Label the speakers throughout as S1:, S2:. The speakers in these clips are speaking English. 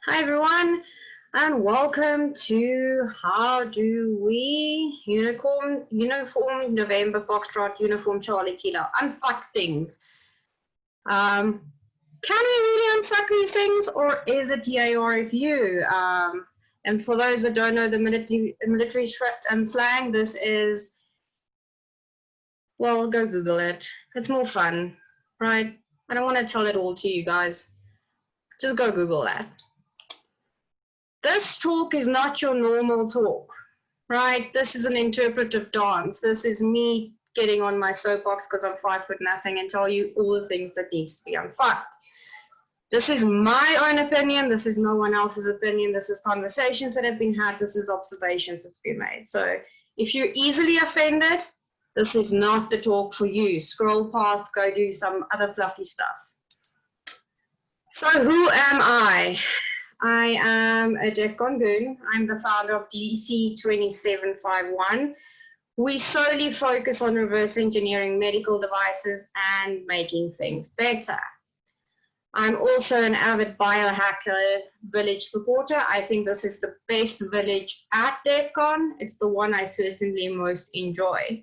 S1: Hi everyone, and welcome to How Do We Uniform November Foxtrot Uniform Charlie Kilo Unfuck Things. Can we really unfuck these things, or is it DARFU? And for those that don't know the military slang, this is, well, go Google it. It's more fun, right? I don't want to tell it all to you guys. Just go Google that. This talk is not your normal talk, right? This is an interpretive dance. This is me getting on my soapbox because I'm 5 foot nothing and tell you all the things that needs to be unfucked. This is my own opinion. This is no one else's opinion. This is conversations that have been had. This is observations that's been made. So if you're easily offended, this is not the talk for you. Scroll past, go do some other fluffy stuff. So who am I? I am a DEF CON Goon. I'm the founder of DC 2751. We solely focus on reverse engineering medical devices and making things better. I'm also an avid biohacker village supporter. I think this is the best village at DEF CON. It's the one I certainly most enjoy.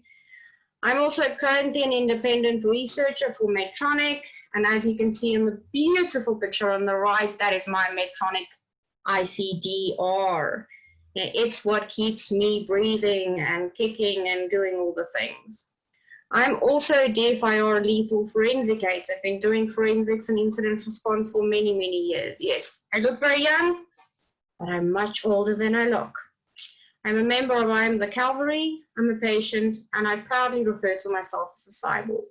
S1: I'm also currently an independent researcher for Medtronic. And as you can see in the beautiful picture on the right, that is my Medtronic ICDR. It's what keeps me breathing and kicking and doing all the things. I'm also a DFIR lethal forensicator. I've been doing forensics and incident response for many, many years. Yes, I look very young, but I'm much older than I look. I'm a member of I Am the Cavalry, I'm a patient, and I proudly refer to myself as a cyborg.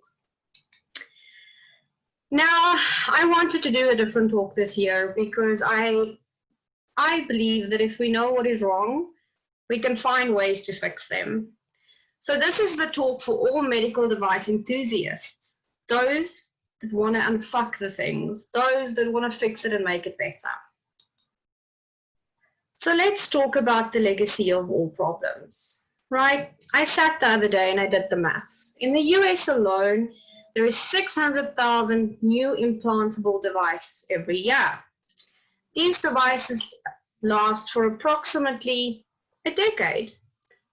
S1: Now, I wanted to do a different talk this year because I believe that if we know what is wrong, we can find ways to fix them. So this is the talk for all medical device enthusiasts, those that want to unfuck the things, those that want to fix it and make it better. So let's talk about the legacy of all problems, right? I sat the other day and I did the maths. In the US alone, there is 600,000 new implantable devices every year. These devices last for approximately a decade.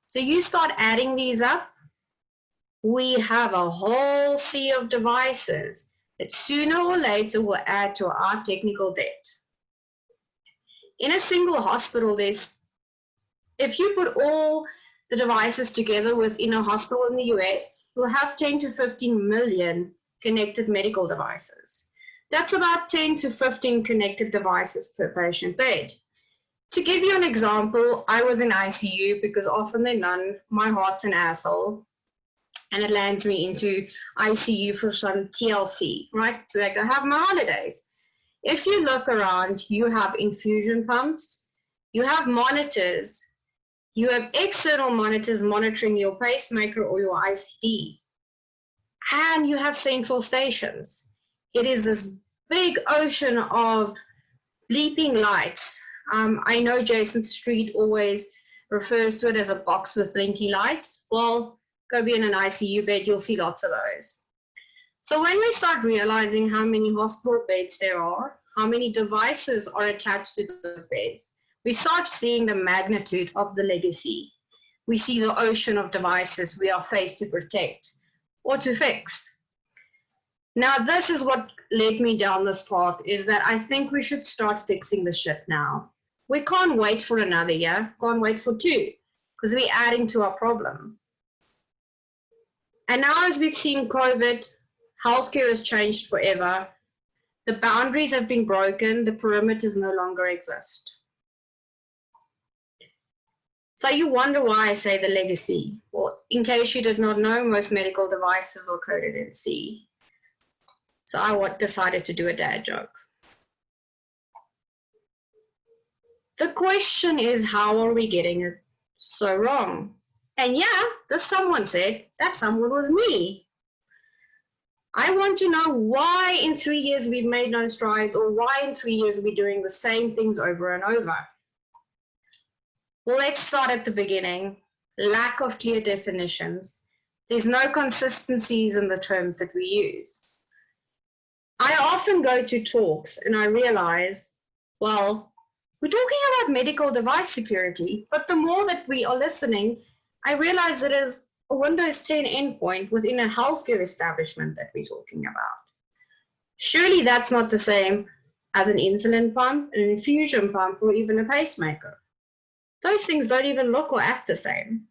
S1: So you start adding these up, we have a whole sea of devices that sooner or later will add to our technical debt. In a single hospital, if you put all the devices together within a hospital in the US, you'll have 10 to 15 million connected medical devices. That's about 10 to 15 connected devices per patient bed. To give you an example, I was in ICU because often than none, my heart's an asshole and it lands me into ICU for some TLC, right? So I go have my holidays. If you look around, you have infusion pumps, you have monitors, you have external monitors monitoring your pacemaker or your ICD, and you have central stations. It is this big ocean of bleeping lights. I know Jason Street always refers to it as a box with blinky lights. Well, go be in an ICU bed, you'll see lots of those. So when we start realizing how many hospital beds there are, how many devices are attached to those beds, we start seeing the magnitude of the legacy. We see the ocean of devices we are faced to protect or to fix. Now, this is what led me down this path, is that I think we should start fixing the shit now. We can't wait for another year, can't wait for 2, because we're adding to our problem. And now as we've seen COVID, healthcare has changed forever. The boundaries have been broken, the perimeters no longer exist. So you wonder why I say the legacy. Well, in case you did not know, most medical devices are coded in C. So I decided to do a dad joke. The question is, how are we getting it so wrong? And yeah, someone said that someone was me. I want to know why in 3 years we've made no strides, or why in 3 years we're doing the same things over and over. Well, let's start at the beginning. Lack of clear definitions. There's no consistencies in the terms that we use. I often go to talks and I realize, well, We're talking about medical device security, but the more that we are listening, I realize it is a Windows 10 endpoint within a healthcare establishment that we're talking about. Surely that's not the same as an insulin pump, an infusion pump, or even a pacemaker. Those things don't even look or act the same.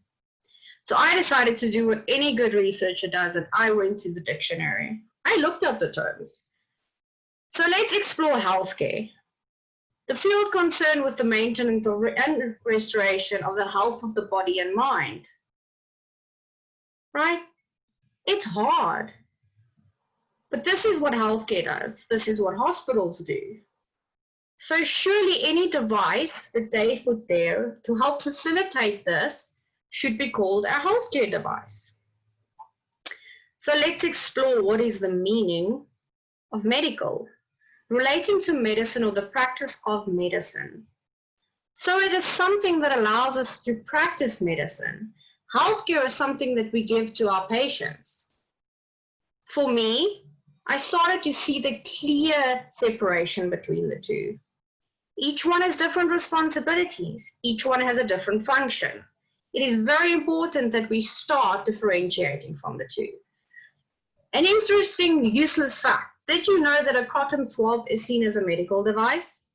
S1: So I decided to do what any good researcher does, and I went to the dictionary. I looked up the terms. So let's explore healthcare. The field concerned with the maintenance and restoration of the health of the body and mind. Right? It's hard. But this is what healthcare does. This is what hospitals do. So surely any device that they put there to help facilitate this should be called a healthcare device. So let's explore what is the meaning of medical, relating to medicine or the practice of medicine. So it is something that allows us to practice medicine. Healthcare is something that we give to our patients. For me, I started to see the clear separation between the two. Each one has different responsibilities. Each one has a different function. It is very important that we start differentiating from the two. An interesting, useless fact. Did you know that a cotton swab is seen as a medical device?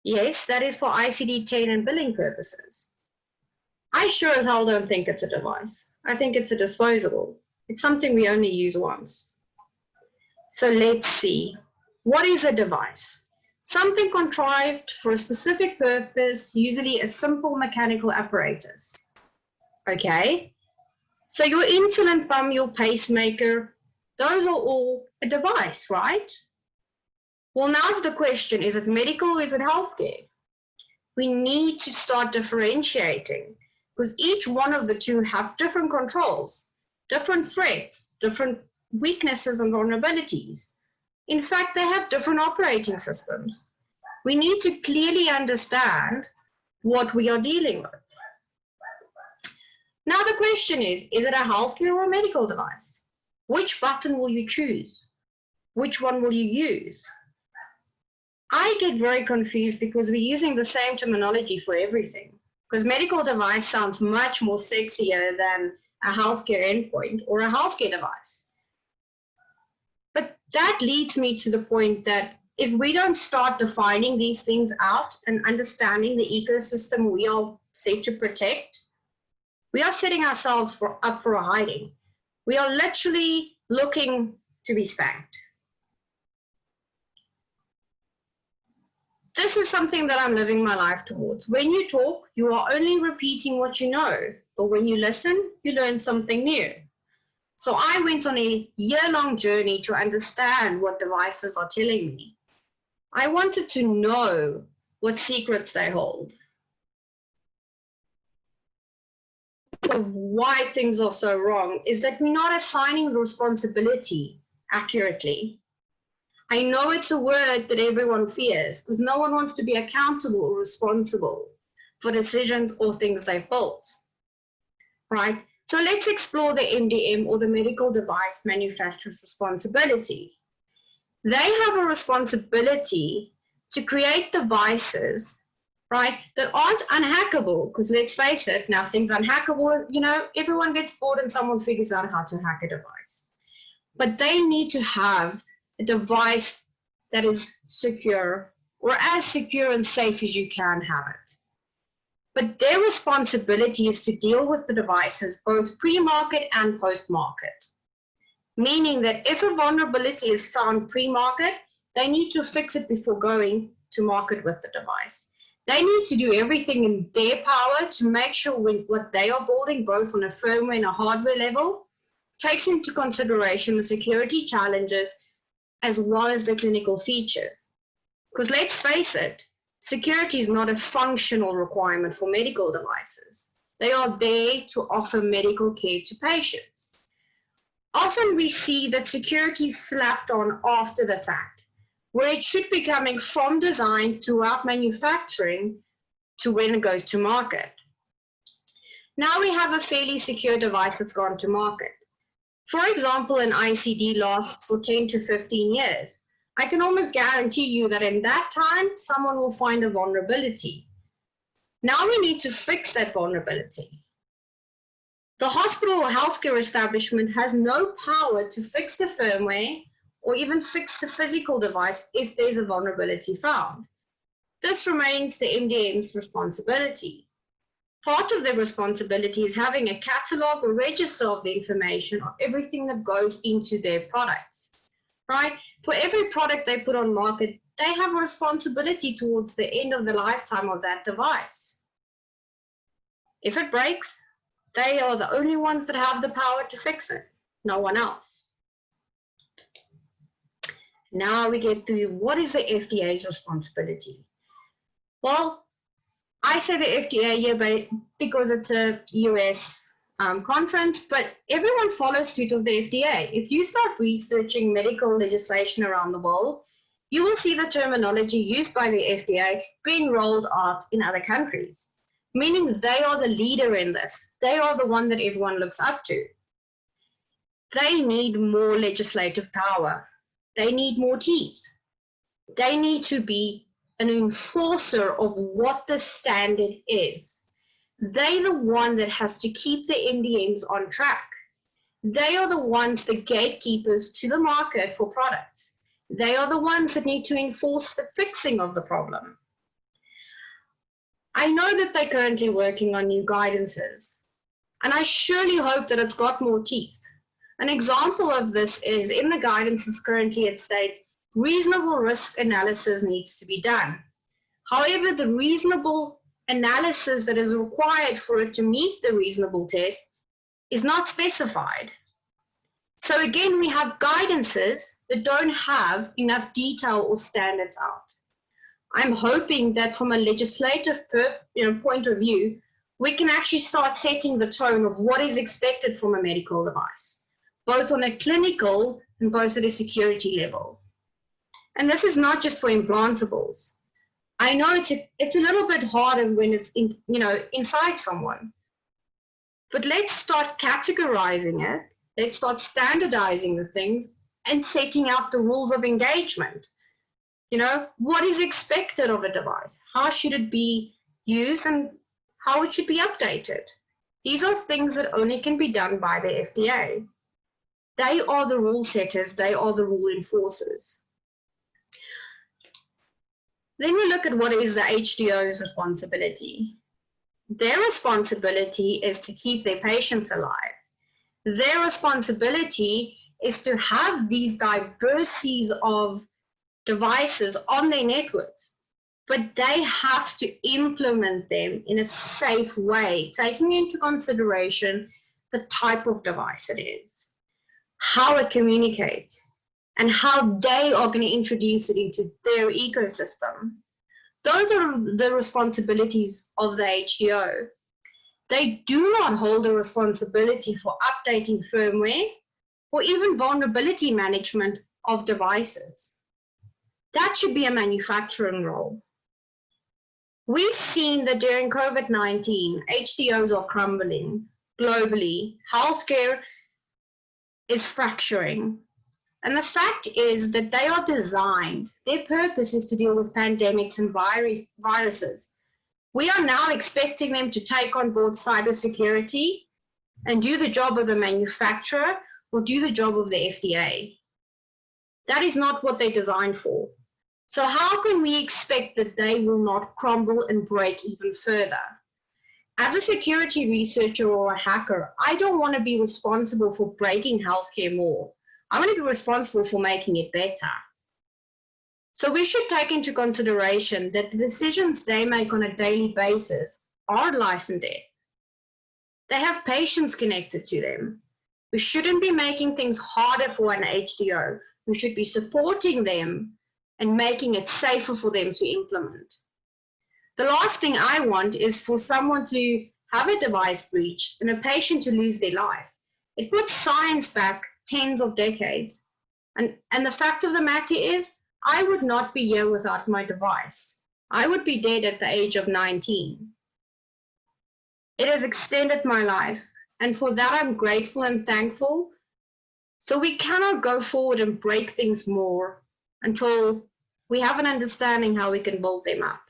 S1: Yes, that is for ICD-10 and billing purposes. I sure as hell don't think it's a device. I think it's a disposable. It's something we only use once. So let's see. What is a device? Something contrived for a specific purpose, usually a simple mechanical apparatus. Okay? So your insulin pump, your pacemaker, those are all a device, right? Well, now's the question, is it medical or is it healthcare? We need to start differentiating because each one of the two have different controls, different threats, different weaknesses and vulnerabilities. In fact, they have different operating systems. We need to clearly understand what we are dealing with. Now the question is it a healthcare or a medical device? Which button will you choose? Which one will you use? I get very confused because we're using the same terminology for everything. Because medical device sounds much more sexier than a healthcare endpoint or a healthcare device. But that leads me to the point that if we don't start defining these things out and understanding the ecosystem we are set to protect, we are setting ourselves up for a hiding. We are literally looking to be spanked. This is something that I'm living my life towards. When you talk, you are only repeating what you know, but when you listen, you learn something new. So I went on a year-long journey to understand what devices are telling me. I wanted to know what secrets they hold. Why things are so wrong is that we're not assigning responsibility accurately. I know it's a word that everyone fears because no one wants to be accountable or responsible for decisions or things they've built, right? So let's explore the MDM or the medical device manufacturer's responsibility. They have a responsibility to create devices, right, that aren't unhackable, because let's face it, nothing's unhackable. You know, everyone gets bored and someone figures out how to hack a device. But they need to have a device that is secure, or as secure and safe as you can have it. But their responsibility is to deal with the devices both pre-market and post-market. Meaning that if a vulnerability is found pre-market, they need to fix it before going to market with the device. They need to do everything in their power to make sure what they are building, both on a firmware and a hardware level, takes into consideration the security challenges as well as the clinical features. Because let's face it, security is not a functional requirement for medical devices. They are there to offer medical care to patients. Often we see that security is slapped on after the fact, where it should be coming from design throughout manufacturing to when it goes to market. Now we have a fairly secure device that's gone to market. For example, an ICD lasts for 10 to 15 years. I can almost guarantee you that in that time, someone will find a vulnerability. Now we need to fix that vulnerability. The hospital or healthcare establishment has no power to fix the firmware or even fix the physical device if there's a vulnerability found. This remains the MDM's responsibility. Part of their responsibility is having a catalog or register of the information of everything that goes into their products, right? For every product they put on market, they have a responsibility towards the end of the lifetime of that device. If it breaks, they are the only ones that have the power to fix it, no one else. Now we get to what is the FDA's responsibility? Well, I say the FDA here because it's a US conference, but everyone follows suit of the FDA. If you start researching medical legislation around the world, you will see the terminology used by the FDA being rolled out in other countries, meaning they are the leader in this. They are the one that everyone looks up to. They need more legislative power. They need more teeth. They need to be an enforcer of what the standard is. They're the one that has to keep the MDMs on track. They are the ones, the gatekeepers to the market for products. They are the ones that need to enforce the fixing of the problem. I know that they're currently working on new guidances, and I surely hope that it's got more teeth. An example of this is in the guidances currently it states, reasonable risk analysis needs to be done. However, the reasonable analysis that is required for it to meet the reasonable test is not specified. So again, we have guidances that don't have enough detail or standards out. I'm hoping that from a legislative point of view, we can actually start setting the tone of what is expected from a medical device, both on a clinical and both at a security level. And this is not just for implantables. I know it's a little bit harder when it's inside someone, but let's start categorizing it. Let's start standardizing the things and setting out the rules of engagement. What is expected of a device? How should it be used and how it should be updated? These are things that only can be done by the FDA. They are the rule setters. They are the rule enforcers. Then we look at what is the HDO's responsibility. Their responsibility is to keep their patients alive. Their responsibility is to have these diversities of devices on their networks, but they have to implement them in a safe way, taking into consideration the type of device it is, how it communicates, and how they are going to introduce it into their ecosystem. Those are the responsibilities of the HDO. They do not hold a responsibility for updating firmware or even vulnerability management of devices. That should be a manufacturing role. We've seen that during COVID-19, HDOs are crumbling globally. Healthcare is fracturing. And the fact is that they are designed, their purpose is to deal with pandemics and viruses. We are now expecting them to take on board cybersecurity and do the job of the manufacturer or do the job of the FDA. That is not what they're designed for. So how can we expect that they will not crumble and break even further? As a security researcher or a hacker, I don't want to be responsible for breaking healthcare more. I want to be responsible for making it better. So we should take into consideration that the decisions they make on a daily basis are life and death. They have patients connected to them. We shouldn't be making things harder for an HDO. We should be supporting them and making it safer for them to implement. The last thing I want is for someone to have a device breached and a patient to lose their life. It puts science back tens of decades. And the fact of the matter is, I would not be here without my device. I would be dead at the age of 19. It has extended my life, and for that I'm grateful and thankful. So we cannot go forward and break things more until we have an understanding how we can build them up.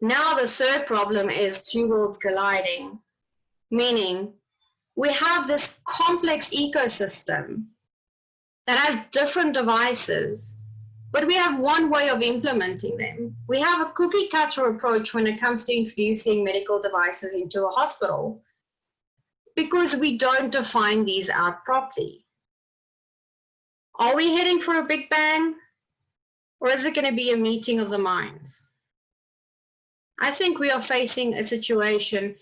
S1: Now the third problem is two worlds colliding, meaning we have this complex ecosystem that has different devices, but we have one way of implementing them. We have a cookie cutter approach when it comes to introducing medical devices into a hospital because we don't define these out properly. Are we heading for a big bang, or is it going to be a meeting of the minds? I think we are facing a situation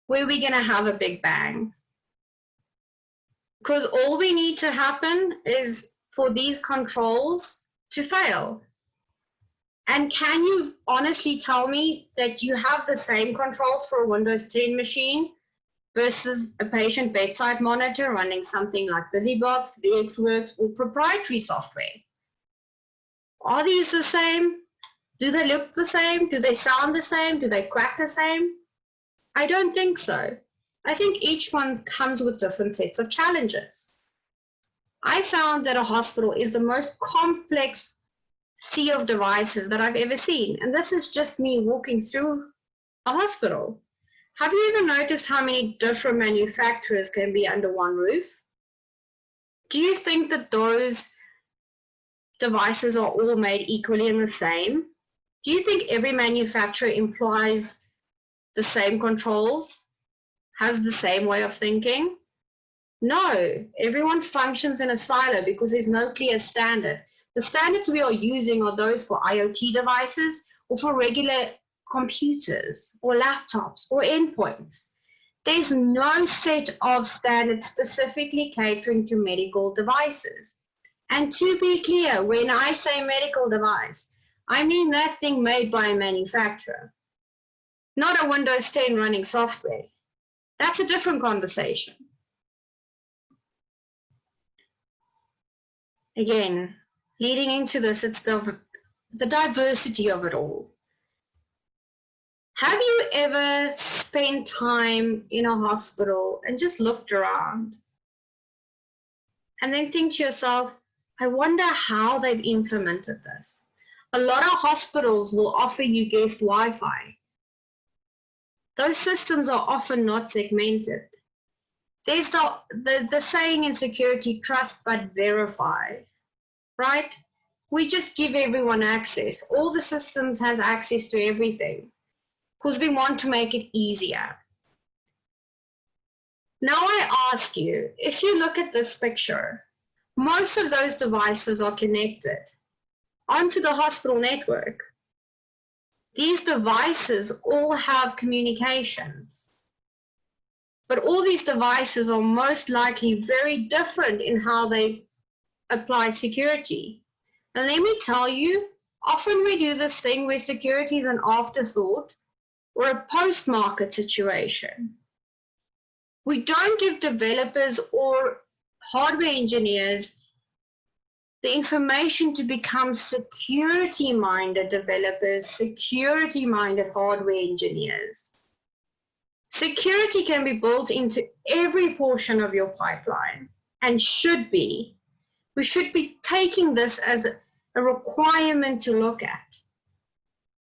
S1: where we're going to have a big bang, because all we need to happen is for these controls to fail. And can you honestly tell me that you have the same controls for a Windows 10 machine versus a patient bedside monitor running something like BusyBox, VxWorks, or proprietary software? Are these the same? Do they look the same? Do they sound the same? Do they quack the same? I don't think so. I think each one comes with different sets of challenges. I found that a hospital is the most complex sea of devices that I've ever seen. And this is just me walking through a hospital. Have you ever noticed how many different manufacturers can be under one roof? Do you think that those devices are all made equally and the same? Do you think every manufacturer implies the same controls, has the same way of thinking? No, everyone functions in a silo because there's no clear standard. The standards we are using are those for IoT devices or for regular computers or laptops or endpoints. There's no set of standards specifically catering to medical devices. And to be clear, when I say medical device, I mean that thing made by a manufacturer, not a Windows 10 running software. That's a different conversation. Again, leading into this, it's the diversity of it all. Have you ever spent time in a hospital and just looked around and then think to yourself, I wonder how they've implemented this? A lot of hospitals will offer you guest Wi-Fi. Those systems are often not segmented. There's the saying in security, trust but verify, right? We just give everyone access. All the systems has access to everything because we want to make it easier. Now I ask you, if you look at this picture, most of those devices are connected onto the hospital network. These devices all have communications, but all these devices are most likely very different in how they apply security. And let me tell you, often we do this thing where security is an afterthought or a post-market situation. We don't give developers or hardware engineers the information to become security-minded developers, security-minded hardware engineers. Security can be built into every portion of your pipeline and should be. We should be taking this as a requirement to look at.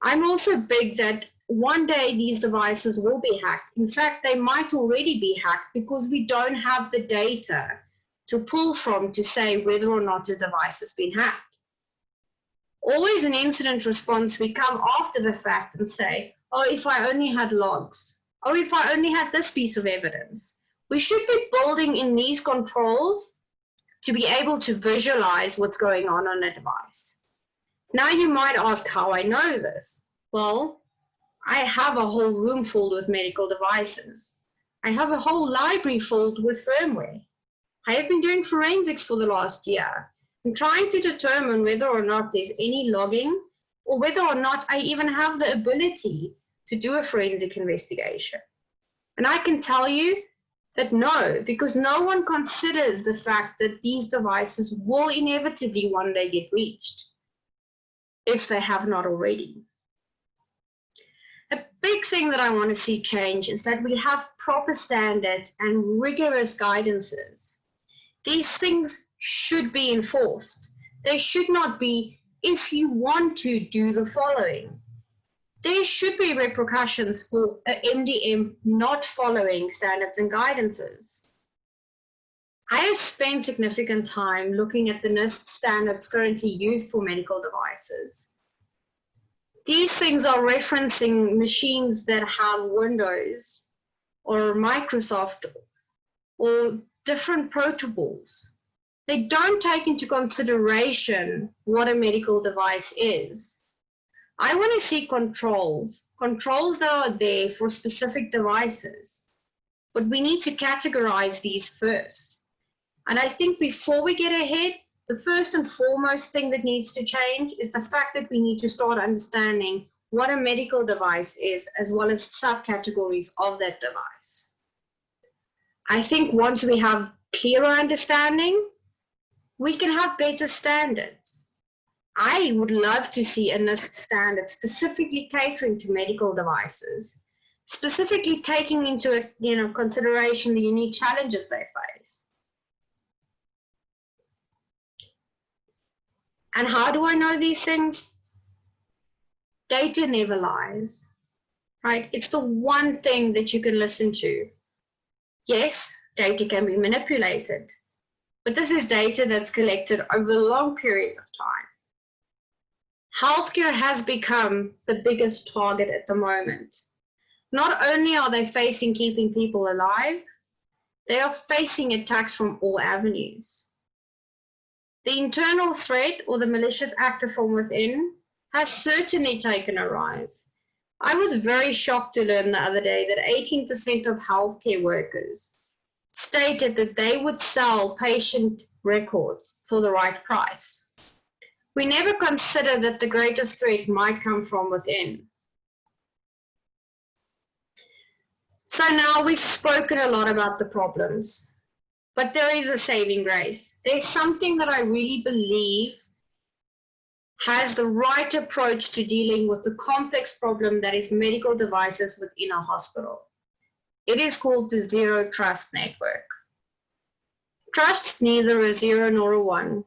S1: I'm also big that one day these devices will be hacked. In fact, they might already be hacked because we don't have the data to pull from to say whether or not a device has been hacked. Always in incident response, we come after the fact and say, oh, if I only had logs, or if I only had this piece of evidence. We should be building in these controls to be able to visualize what's going on a device. Now you might ask how I know this. Well, I have a whole room filled with medical devices. I have a whole library filled with firmware. I have been doing forensics for the last year. I'm trying to determine whether or not there's any logging or whether or not I even have the ability to do a forensic investigation. And I can tell you that no, because no one considers the fact that these devices will inevitably one day get breached, if they have not already. A big thing that I want to see change is that we have proper standards and rigorous guidances. These things should be enforced. They should not be, if you want to do the following. There should be repercussions for an MDM not following standards and guidances. I have spent significant time looking at the NIST standards currently used for medical devices. These things are referencing machines that have Windows or Microsoft or different protocols. They don't take into consideration what a medical device is. I want to see controls that are there for specific devices, but we need to categorize these first. And I think before we get ahead, the first and foremost thing that needs to change is the fact that we need to start understanding what a medical device is, as well as subcategories of that device. I think once we have clearer understanding, we can have better standards. I would love to see a NIST standard specifically catering to medical devices, specifically taking into consideration the unique challenges they face. And how do I know these things? Data never lies, right? It's the one thing that you can listen to. Yes, data can be manipulated, but this is data that's collected over long periods of time. Healthcare has become the biggest target at the moment. Not only are they facing keeping people alive, they are facing attacks from all avenues. The internal threat or the malicious actor from within has certainly taken a rise. I was very shocked to learn the other day that 18% of healthcare workers stated that they would sell patient records for the right price. We never consider that the greatest threat might come from within. So now we've spoken a lot about the problems, but there is a saving grace. There's something that I really believe has the right approach to dealing with the complex problem that is medical devices within a hospital. It is called the Zero Trust Network. Trust neither a zero nor a one.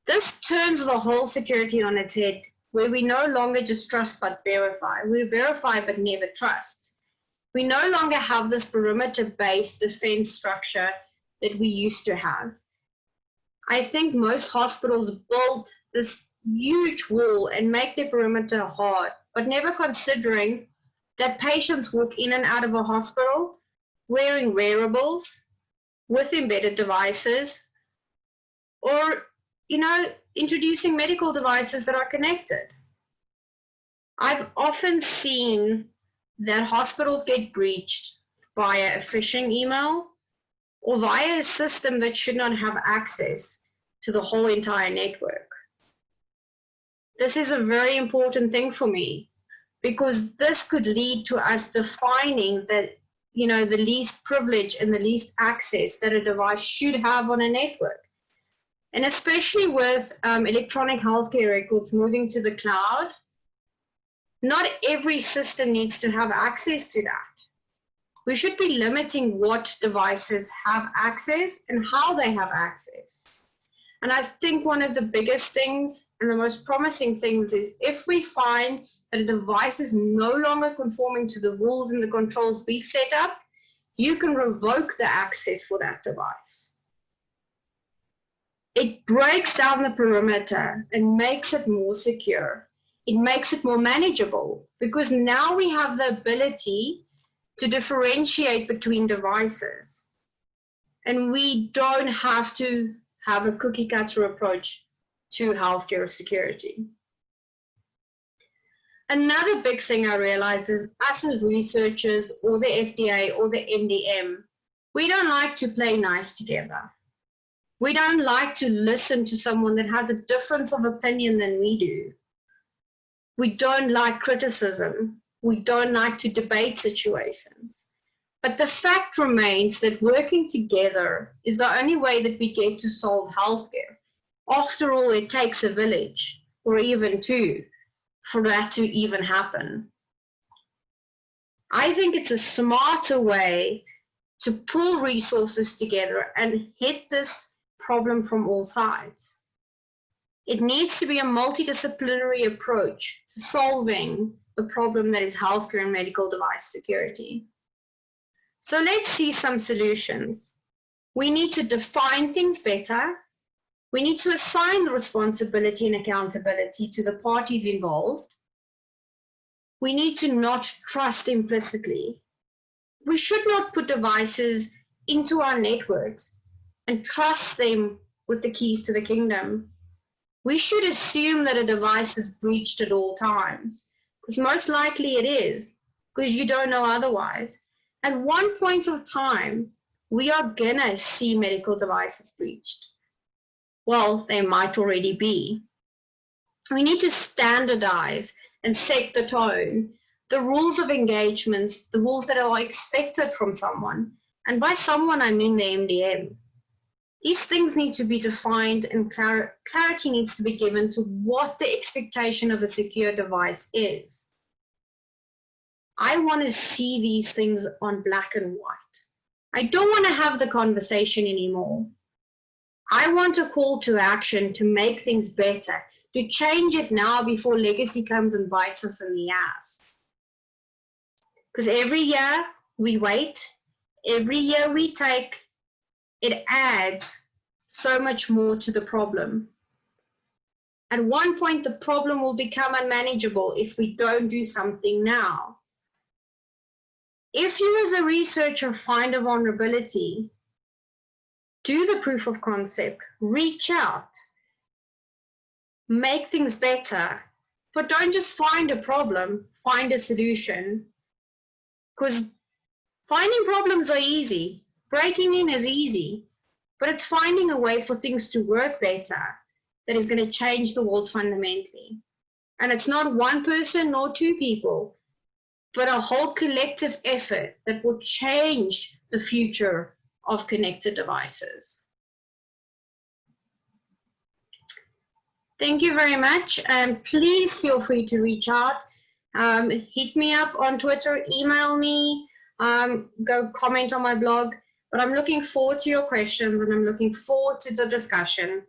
S1: This turns the whole security on its head, where we no longer just trust but verify. We verify but never trust. We no longer have this perimeter-based defense structure that we used to have. I think most hospitals build this huge wall and make their perimeter hard, but never considering that patients walk in and out of a hospital wearing wearables with embedded devices, or introducing medical devices that are connected. I've often seen that hospitals get breached via a phishing email or via a system that should not have access to the whole entire network. This is a very important thing for me, because this could lead to us defining that, the least privilege and the least access that a device should have on a network. And especially with electronic healthcare records moving to the cloud, not every system needs to have access to that. We should be limiting what devices have access and how they have access. And I think one of the biggest things and the most promising things is if we find that a device is no longer conforming to the rules and the controls we've set up, you can revoke the access for that device. It breaks down the perimeter and makes it more secure. It makes it more manageable, because now we have the ability to differentiate between devices. And we don't have to have a cookie cutter approach to healthcare security. Another big thing I realized is us as researchers or the FDA or the MDM, we don't like to play nice together. We don't like to listen to someone that has a difference of opinion than we do. We don't like criticism. We don't like to debate situations. But the fact remains that working together is the only way that we get to solve healthcare. After all, it takes a village, or even two, for that to even happen. I think it's a smarter way to pull resources together and hit this problem from all sides. It needs to be a multidisciplinary approach to solving the problem that is healthcare and medical device security. So let's see some solutions. We need to define things better. We need to assign the responsibility and accountability to the parties involved. We need to not trust implicitly. We should not put devices into our networks and trust them with the keys to the kingdom. We should assume that a device is breached at all times, because most likely it is, because you don't know otherwise. At one point of time, we are gonna see medical devices breached. Well, they might already be. We need to standardize and set the tone, the rules of engagements, the rules that are expected from someone. And by someone, I mean the MDM. These things need to be defined, and clarity needs to be given to what the expectation of a secure device is. I want to see these things on black and white. I don't want to have the conversation anymore. I want a call to action to make things better, to change it now before legacy comes and bites us in the ass. Because every year we wait, every year we take, it adds so much more to the problem. At one point, the problem will become unmanageable if we don't do something now. If you as a researcher find a vulnerability, do the proof of concept, reach out, make things better, but don't just find a problem, find a solution. Because finding problems are easy, breaking in is easy, but it's finding a way for things to work better that is going to change the world fundamentally. And it's not one person nor two people, but a whole collective effort that will change the future of connected devices. Thank you very much, and please feel free to reach out. Hit me up on Twitter, email me, go comment on my blog. But I'm looking forward to your questions, and I'm looking forward to the discussion.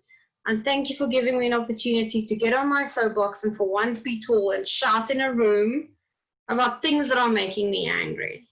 S1: And thank you for giving me an opportunity to get on my soapbox and for once be tall and shout in a room about things that are making me angry.